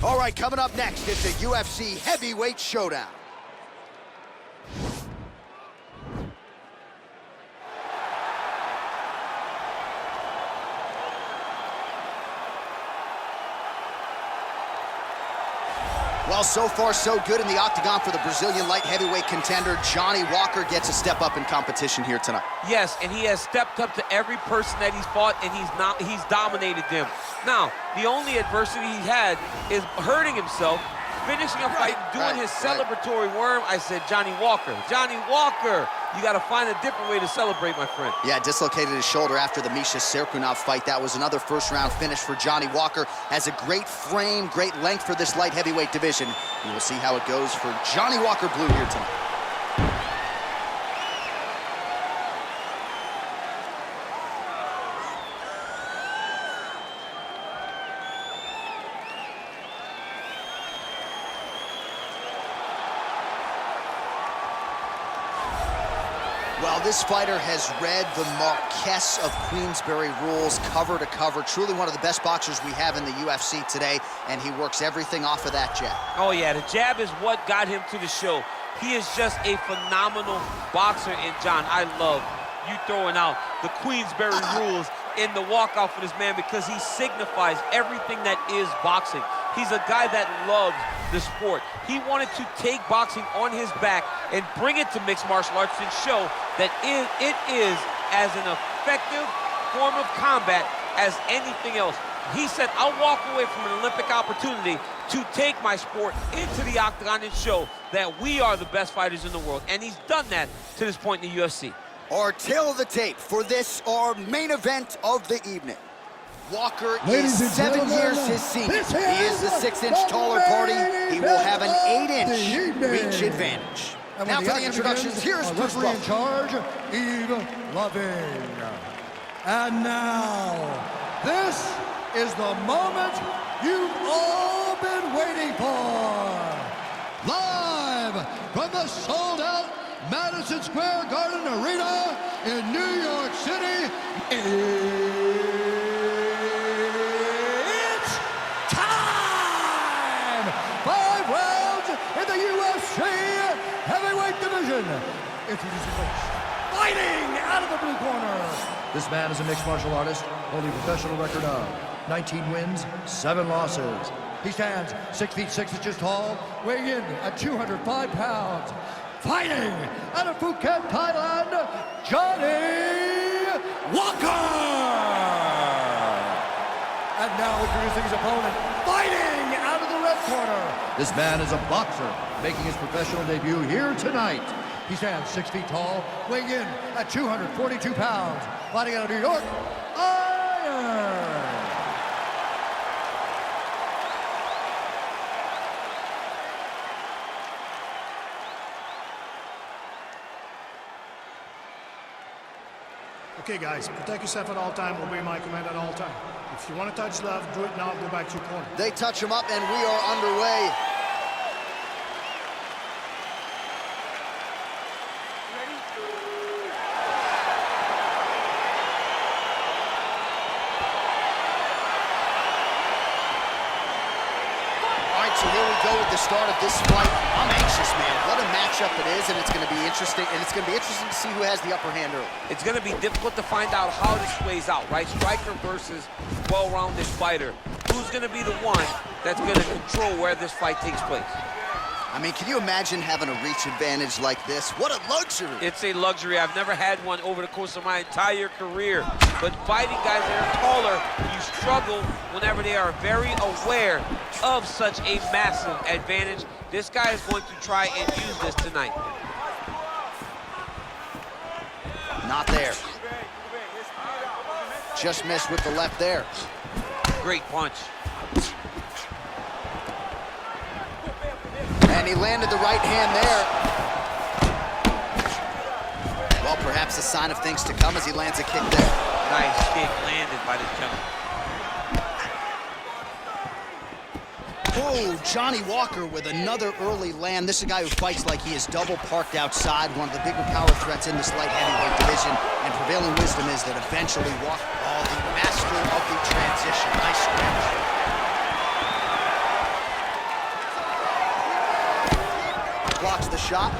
All right, coming up next, it's a UFC heavyweight showdown. Well, so far, so good in the octagon for the Brazilian light heavyweight contender. Johnny Walker gets a step up in competition here tonight. Yes, and he has stepped up to every person that he's fought, and he's dominated them. Now, the only adversity he had is hurting himself, finishing a fight, doing his celebratory worm. I said, Johnny Walker, you got to find a different way to celebrate, my friend. Yeah, dislocated his shoulder after the Misha Serkunov fight. That was another first-round finish for Johnny Walker. Has a great frame, great length for this light heavyweight division. We will see how it goes for Johnny Walker Blue here tonight. Well, this fighter has read the Marquess of Queensberry rules cover to cover. Truly one of the best boxers we have in the UFC today, and he works everything off of that jab. Oh, yeah, the jab is what got him to the show. He is just a phenomenal boxer, and John, I love you throwing out the Queensberry rules in the walkout for this man because he signifies everything that is boxing. He's a guy that loves the sport. He wanted to take boxing on his back and bring it to mixed martial arts and show that it is as an effective form of combat as anything else. He said, I'll walk away from an Olympic opportunity to take my sport into the octagon and show that we are the best fighters in the world. And he's done that to this point in the UFC. Our tail of the tape for this, our main event of the evening. Walker is 7 years his senior. He is the 6-inch taller party. He will have an 8-inch reach advantage. Now for the introductions, here's referee in charge, Eve Loving. And now, this is the moment you've all been waiting for. Live from the sold-out Madison Square Garden Arena in New York City, it's time! 5 rounds in the UFC heavyweight division. Introducing first, fighting out of the blue corner. This man is a mixed martial artist, holding a professional record of 19 wins, 7 losses. He stands 6 feet 6 inches tall, weighing in at 205 pounds. Fighting out of Phuket, Thailand, Johnny Walker! And now introducing his opponent, fighting out of the red corner. This man is a boxer, making his professional debut here tonight. He stands 6 feet tall, weighing in at 242 pounds. Fighting out of New York, Iron! Okay, guys, protect yourself at all time. Obey my command at all time. If you want to touch love, do it now. Go back to your corner. They touch him up, and we are underway. So here we go with the start of this fight. I'm anxious, man. What a matchup it is, and it's going to be interesting. And it's going to be interesting to see who has the upper hand early. It's going to be difficult to find out how this plays out, right? Striker versus well-rounded fighter. Who's going to be the one that's going to control where this fight takes place? I mean, can you imagine having a reach advantage like this? What a luxury. It's a luxury. I've never had one over the course of my entire career. But fighting guys that are taller, you struggle whenever they are very aware of such a massive advantage. This guy is going to try and use this tonight. Not there. Just missed with the left there. Great punch. And he landed the right hand there. Well, perhaps a sign of things to come as he lands a kick there. Nice kick landed by the gentleman. Oh, Johnny Walker with another early land. This is a guy who fights like he is double parked outside, one of the bigger power threats in this light heavyweight division. And prevailing wisdom is that eventually Walker, the master of the transition. Nice stretch. shot.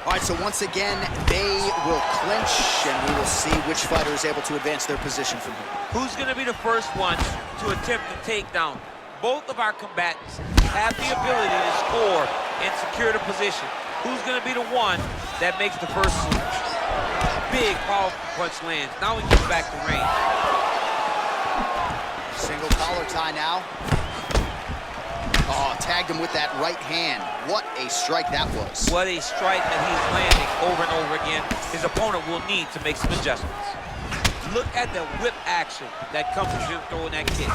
All right, so once again, they will clinch, and we will see which fighter is able to advance their position from here. Who's going to be the first one to attempt the takedown? Both of our combatants have the ability to score and secure the position. Who's going to be the one that makes the first big, powerful punch lands? Now we get back to range. Single collar tie now. Oh, tagged him with that right hand. What a strike that was. What a strike that he's landing over and over again. His opponent will need to make some adjustments. Look at the whip action that comes from him throwing that kick.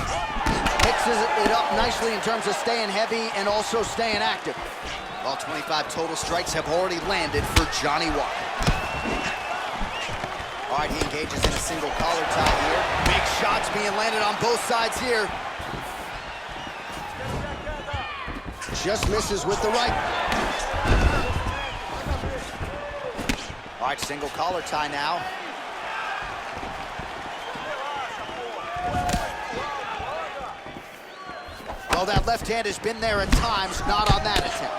Mixes it up nicely in terms of staying heavy and also staying active. All 25 total strikes have already landed for Johnny Walker. All right, he engages in a single collar tie here. Big shots being landed on both sides here. Just misses with the right. All right, single collar tie now. Well, that left hand has been there at times, not on that attempt.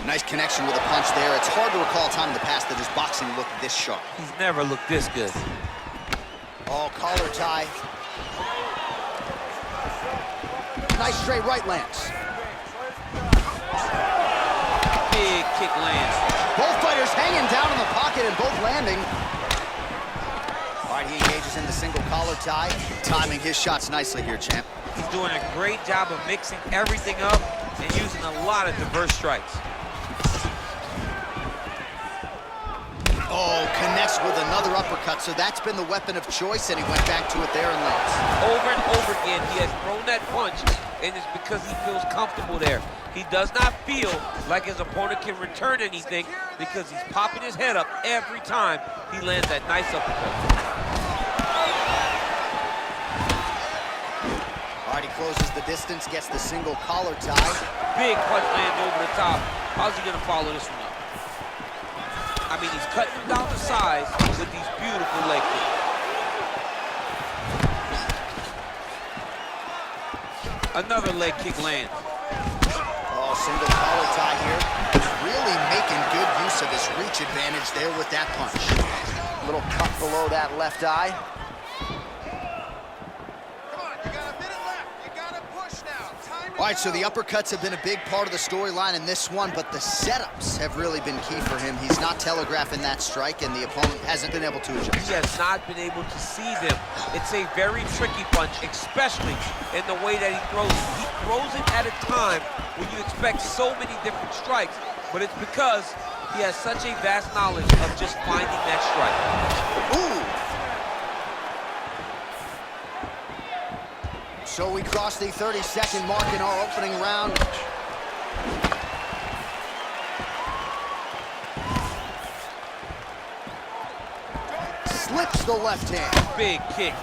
Nice connection with a punch there. It's hard to recall a time in the past that his boxing looked this sharp. He's never looked this good. Oh, collar tie. Nice straight right lands. Big kick lands. Both fighters hanging down in the pocket and both landing. All right, he engages in the single collar tie. Timing his shots nicely here, champ. He's doing a great job of mixing everything up and using a lot of diverse strikes. Oh, connects with another uppercut, so that's been the weapon of choice, and he went back to it there and lands. Over and over again, he has thrown that punch, and it's because he feels comfortable there. He does not feel like his opponent can return anything because he's popping his head up every time he lands that nice uppercut. All right, he closes the distance, gets the single collar tie. Big punch lands over the top. How's he gonna follow this one up? I mean, he's cutting him down to size with these beautiful leg kicks. Another leg kick lands. Oh, single collar tie here. Really making good use of his reach advantage there with that punch. Little cut below that left eye. All right, so the uppercuts have been a big part of the storyline in this one, but the setups have really been key for him. He's not telegraphing that strike, and the opponent hasn't been able to adjust. He has not been able to see them. It's a very tricky punch, especially in the way that he throws it. He throws it at a time when you expect so many different strikes, but it's because he has such a vast knowledge of just finding that strike. Ooh! So we cross the 30-second mark in our opening round. Slips the left hand. Big kick.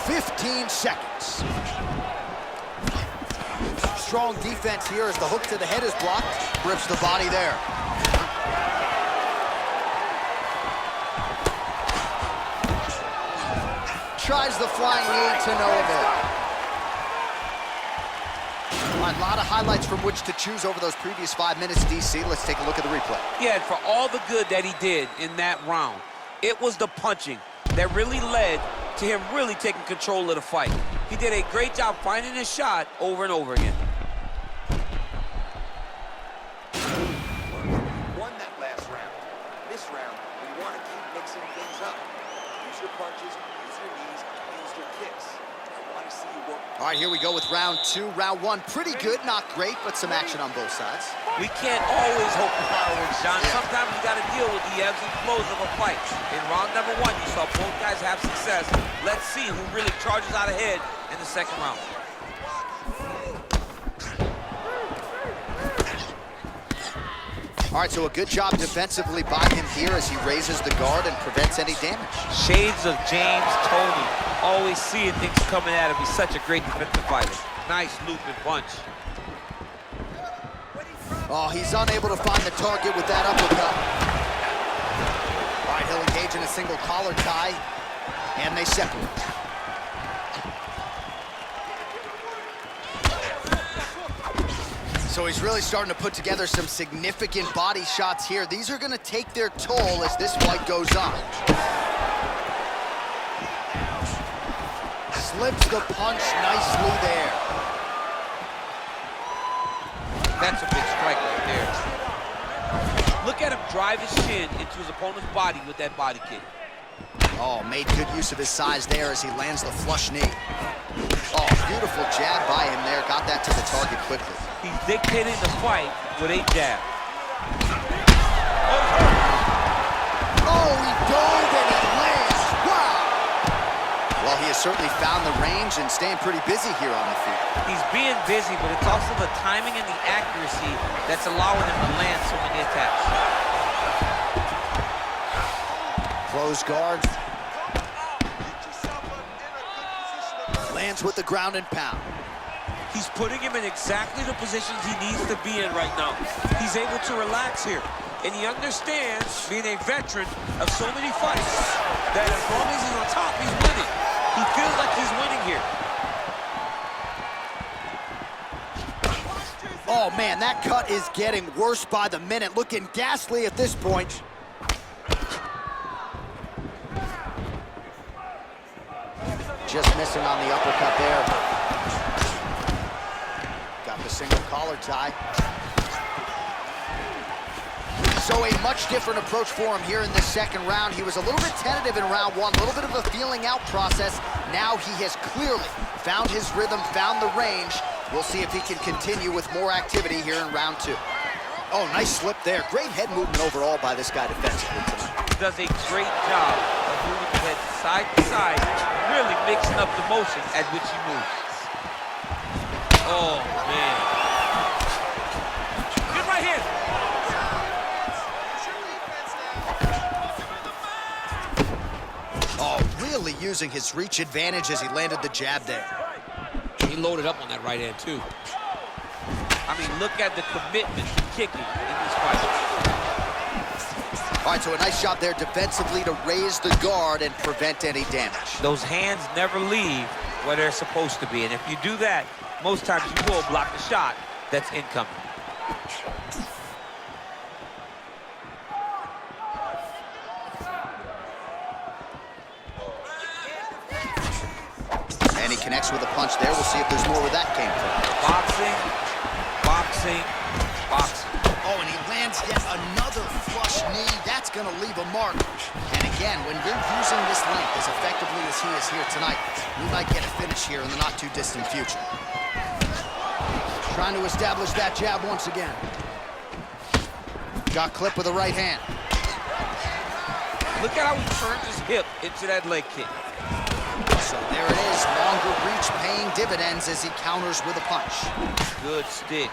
15 seconds. Strong defense here as the hook to the head is blocked. Grips the body there. Tries the flying knee to no avail. A lot of highlights from which to choose over those previous 5 minutes, DC. Let's take a look at the replay. Yeah, and for all the good that he did in that round, it was the punching that really led to him really taking control of the fight. He did a great job finding his shot over and over again. Won that last round. This round, we want to keep mixing things up. Use your punches, use your knees, use your kicks. I want to see you work. All right, here we go with round 2. Round 1, pretty good, not great, but some action on both sides. We can't always hope for fireworks, John. Sometimes you got to deal with the ebbs and flows of a fight. In round number 1, you saw both guys have success. Let's see who really charges out ahead in the second round. All right, so a good job defensively by him here as he raises the guard and prevents any damage. Shades of James Toney. Always seeing things coming at him. He's such a great defensive fighter. Nice looping punch. Oh, he's unable to find the target with that uppercut. All right, he'll engage in a single collar tie, and they separate. So he's really starting to put together some significant body shots here. These are going to take their toll as this fight goes on. Slips the punch nicely there. That's a big strike right there. Look at him drive his shin into his opponent's body with that body kick. Oh, made good use of his size there as he lands the flush knee. Oh, beautiful jab by him there. Got that to the target quickly. He's dictating the fight with a jab. Oh, he dove and he lands. Wow. Well, he has certainly found the range and staying pretty busy here on the feet. He's being busy, but it's also the timing and the accuracy that's allowing him to land so many attacks. Close guard. Lands with the ground and pound. He's putting him in exactly the positions he needs to be in right now. He's able to relax here. And he understands, being a veteran of so many fights, that as long as he's on top, he's winning. He feels like he's winning here. Oh, man, that cut is getting worse by the minute. Looking ghastly at this point. Just missing on the uppercut there. Got the single collar tie. So a much different approach for him here in the second round. He was a little bit tentative in round one, a little bit of a feeling out process. Now he has clearly found his rhythm, found the range. We'll see if he can continue with more activity here in round two. Oh, nice slip there. Great head movement overall by this guy defensively tonight. He does a great job of moving his head side to side, really mixing up the motion at which he moves. Oh, man. Good right hand. Oh, really using his reach advantage as he landed the jab there. He loaded up on that right hand, too. I mean, look at the commitment to kicking in this fight. All right, so a nice job there defensively to raise the guard and prevent any damage. Those hands never leave where they're supposed to be. And if you do that, most times you will block the shot that's incoming. And he connects with a punch there. We'll see if there's more where that came from. Boxing, boxing, boxing. Oh, and he lands yet another flush knee. That's going to leave a mark. And again, when you're using this length as effectively as he is here tonight, we might get a finish here in the not-too-distant future. Trying to establish that jab once again. Got clipped with the right hand. Look at how he turns his hip into that leg kick. So there it is, longer reach paying dividends as he counters with a punch. Good stick.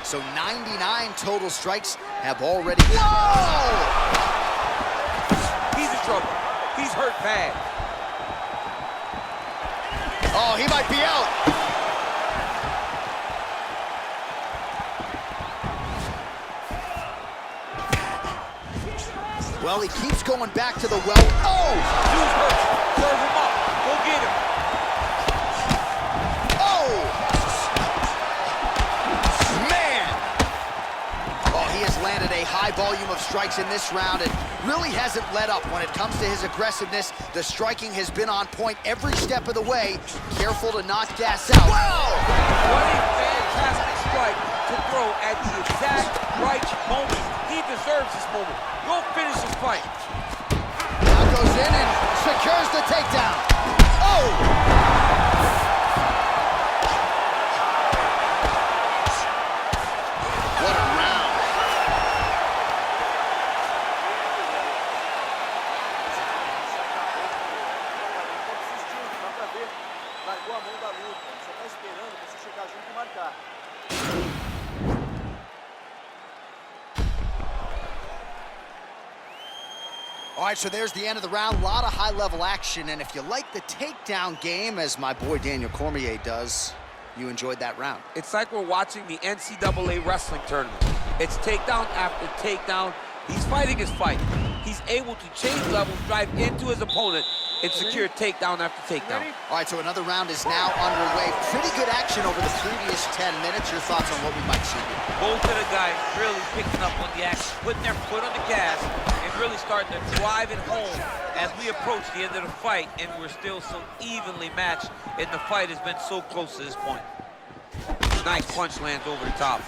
So 99 total strikes have already... Whoa! He's in trouble. He's hurt bad. Oh, he might be out. Well, he keeps going back to the well. Oh! Dude's hurt. Serve him up. Go get him. Oh! Man! Oh, he has landed a high volume of strikes in this round and really hasn't let up when it comes to his aggressiveness. The striking has been on point every step of the way. Careful to not gas out. Whoa! What a fantastic strike to throw at the exact right moment. He deserves this moment. Go finish this fight. Now goes in and secures the takedown. Oh! What a round. Largou a mão da luta. Só tá esperando você chegar junto e marcar. All right, so there's the end of the round. A lot of high-level action, and if you like the takedown game, as my boy Daniel Cormier does, you enjoyed that round. It's like we're watching the NCAA wrestling tournament. It's takedown after takedown. He's fighting his fight. He's able to change levels, drive into his opponent, and secure takedown after takedown. All right, so another round is now underway. Pretty good action over the previous 10 minutes. Your thoughts on what we might see here? Both of the guys really picking up on the action, putting their foot on the gas, and really starting to drive it home as we approach the end of the fight, and we're still so evenly matched, and the fight has been so close to this point. Nice punch lands over the top.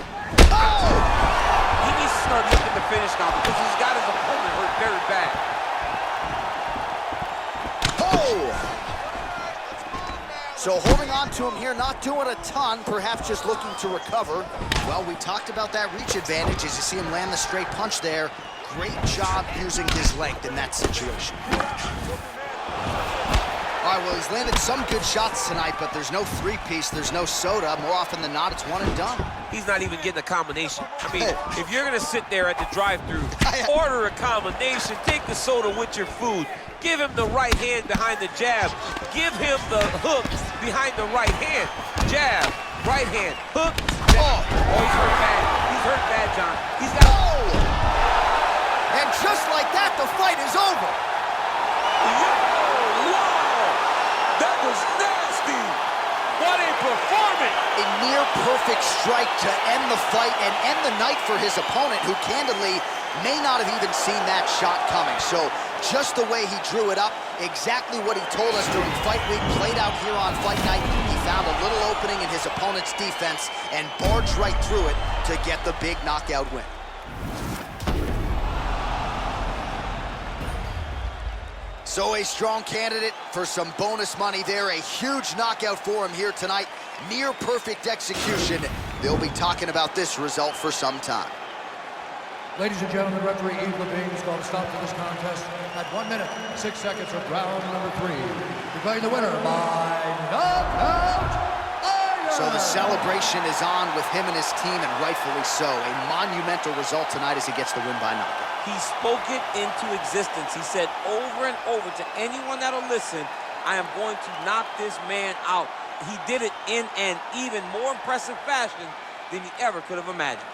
Oh! He needs to start looking to finish now because he's got his opponent hurt very bad. So holding on to him here, not doing a ton, perhaps just looking to recover. Well, we talked about that reach advantage as you see him land the straight punch there. Great job using his length in that situation. All right, well, he's landed some good shots tonight, but there's no three-piece, there's no soda. More often than not, it's one and done. He's not even getting a combination. I mean, if you're gonna sit there at the drive-thru, order a combination, take the soda with your food, give him the right hand behind the jab, give him the hook behind the right hand, jab, right hand, hook, jab. Oh, he's hurt bad. He's hurt bad, John. He's got... And just like that, the fight is over. That was nasty! What a performance! A near-perfect strike to end the fight and end the night for his opponent, who candidly may not have even seen that shot coming. So just the way he drew it up, exactly what he told us during fight week, played out here on fight night. He found a little opening in his opponent's defense and barged right through it to get the big knockout win. So a strong candidate for some bonus money there. A huge knockout for him here tonight. Near perfect execution. They'll be talking about this result for some time. Ladies and gentlemen, referee Yves Levine is going to stop to this contest at 1 minute, 6 seconds of round number 3. Declaring the winner by knockout. So the celebration is on with him and his team, and rightfully so. A monumental result tonight as he gets the win by knockout. He spoke it into existence. He said over and over to anyone that'll listen, I am going to knock this man out. He did it in an even more impressive fashion than he ever could have imagined.